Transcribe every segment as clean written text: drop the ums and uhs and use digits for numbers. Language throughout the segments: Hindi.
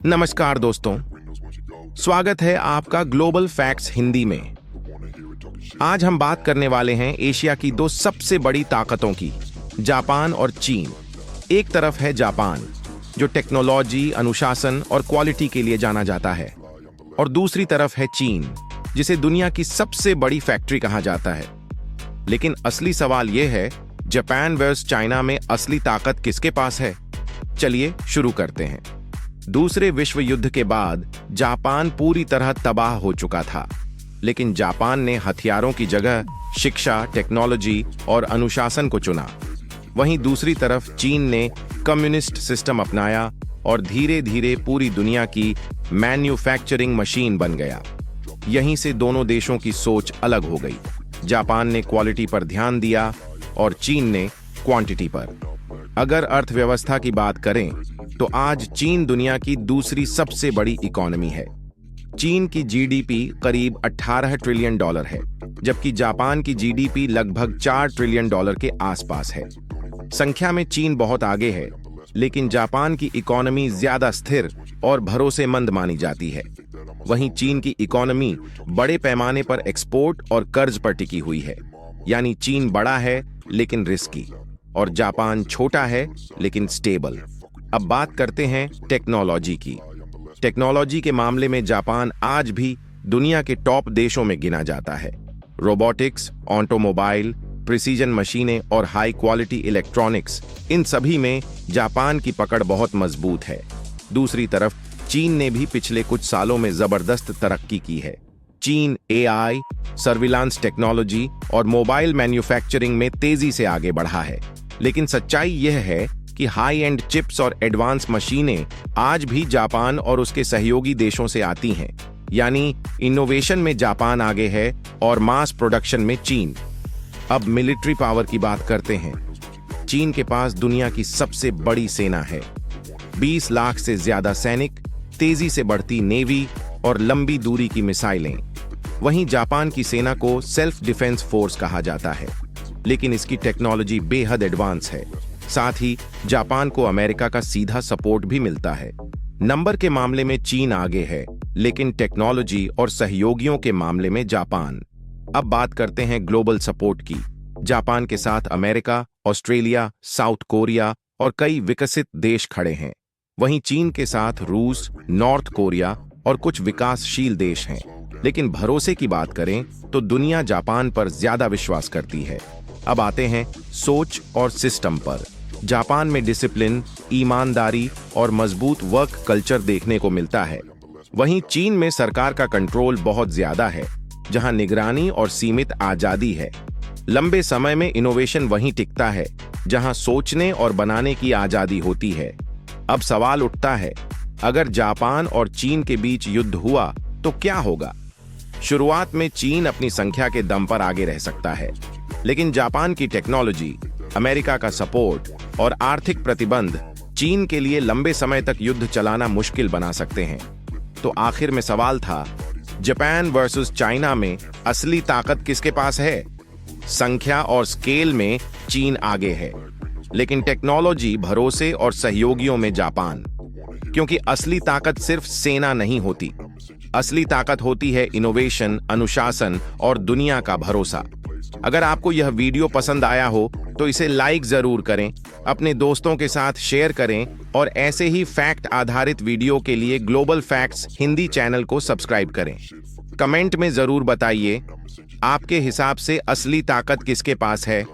नमस्कार दोस्तों, स्वागत है आपका ग्लोबल फैक्ट्स हिंदी में। आज हम बात करने वाले हैं एशिया की दो सबसे बड़ी ताकतों की, जापान और चीन। एक तरफ है जापान, जो टेक्नोलॉजी, अनुशासन और क्वालिटी के लिए जाना जाता है, और दूसरी तरफ है चीन, जिसे दुनिया की सबसे बड़ी फैक्ट्री कहा जाता है। लेकिन असली सवाल यह है, जापान वर्सेस चाइना में असली ताकत किसके पास है? चलिए शुरू करते हैं। दूसरे विश्व युद्ध के बाद जापान पूरी तरह तबाह हो चुका था, लेकिन जापान ने हथियारों की जगह शिक्षा, टेक्नोलॉजी और अनुशासन को चुना। वहीं दूसरी तरफ चीन ने कम्युनिस्ट सिस्टम अपनाया और धीरे धीरे पूरी दुनिया की मैन्युफैक्चरिंग मशीन बन गया। यहीं से दोनों देशों की सोच अलग हो गई। जापान ने क्वालिटी पर ध्यान दिया और चीन ने क्वांटिटी पर। अगर अर्थव्यवस्था की बात करें तो आज चीन दुनिया की दूसरी सबसे बड़ी इकोनॉमी है। चीन की जीडीपी करीब 18 ट्रिलियन डॉलर है, जबकि जापान की जीडीपी लगभग 4 ट्रिलियन डॉलर के आसपास है। संख्या में चीन बहुत आगे है, लेकिन जापान की इकोनॉमी ज्यादा स्थिर और भरोसेमंद मानी जाती है। वहीं चीन की इकोनॉमी बड़े पैमाने पर एक्सपोर्ट और कर्ज पर टिकी हुई है, यानी चीन बड़ा है लेकिन रिस्की, और जापान छोटा है लेकिन स्टेबल। अब बात करते हैं टेक्नोलॉजी की। टेक्नोलॉजी के मामले में जापान आज भी दुनिया के टॉप देशों में गिना जाता है। रोबोटिक्स, ऑटोमोबाइल, प्रिसीजन मशीनें और हाई क्वालिटी इलेक्ट्रॉनिक्स, इन सभी में जापान की पकड़ बहुत मजबूत है। दूसरी तरफ चीन ने भी पिछले कुछ सालों में जबरदस्त तरक्की की है। चीन एआई, सर्विलांस टेक्नोलॉजी और मोबाइल मैन्युफैक्चरिंग में तेजी से आगे बढ़ा है। लेकिन सच्चाई यह है कि हाई एंड चिप्स और एडवांस मशीनें आज भी जापान और उसके सहयोगी देशों से आती हैं, यानी इनोवेशन में जापान आगे है और मास प्रोडक्शन में चीन। अब मिलिट्री पावर की बात करते हैं। चीन के पास दुनिया की सबसे बड़ी सेना है, 20 लाख से ज्यादा सैनिक, तेजी से बढ़ती नेवी और लंबी दूरी की मिसाइलें। वहीं जापान की सेना को सेल्फ डिफेंस फोर्स कहा जाता है, लेकिन इसकी टेक्नोलॉजी बेहद एडवांस है। साथ ही जापान को अमेरिका का सीधा सपोर्ट भी मिलता है। नंबर के मामले में चीन आगे है, लेकिन टेक्नोलॉजी और सहयोगियों के मामले में जापान। अब बात करते हैं ग्लोबल सपोर्ट की। जापान के साथ अमेरिका, ऑस्ट्रेलिया, साउथ कोरिया और कई विकसित देश खड़े हैं। वहीं चीन के साथ रूस, नॉर्थ कोरिया और कुछ विकासशील देश हैं। लेकिन भरोसे की बात करें तो दुनिया जापान पर ज्यादा विश्वास करती है। अब आते हैं सोच और सिस्टम पर। जापान में डिसिप्लिन, ईमानदारी और मजबूत वर्क कल्चर देखने को मिलता है। वहीं चीन में सरकार का कंट्रोल बहुत ज्यादा है, जहां निगरानी और सीमित आजादी है। लंबे समय में इनोवेशन वहीं टिकता है, जहां सोचने और बनाने की आजादी होती है। अब सवाल उठता है, अगर जापान और चीन के बीच युद्ध हुआ तो क्या होगा? शुरुआत में चीन अपनी संख्या के दम पर आगे रह सकता है, लेकिन जापान की टेक्नोलॉजी, अमेरिका का सपोर्ट और आर्थिक प्रतिबंध चीन के लिए लंबे समय तक युद्ध चलाना मुश्किल बना सकते हैं। तो आखिर में सवाल था, जापान वर्सेस चाइना में असली ताकत किसके पास है? संख्या और स्केल में चीन आगे है, लेकिन टेक्नोलॉजी, भरोसे और सहयोगियों में जापान। क्योंकि असली ताकत सिर्फ सेना नहीं होती, असली ताकत होती है इनोवेशन, अनुशासन और दुनिया का भरोसा। अगर आपको यह वीडियो पसंद आया हो तो इसे लाइक जरूर करें, अपने दोस्तों के साथ शेयर करें और ऐसे ही फैक्ट आधारित वीडियो के लिए ग्लोबल फैक्ट्स हिंदी चैनल को सब्सक्राइब करें। कमेंट में जरूर बताइए, आपके हिसाब से असली ताकत किसके पास है,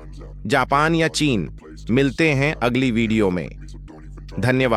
जापान या चीन? मिलते हैं अगली वीडियो में। धन्यवाद।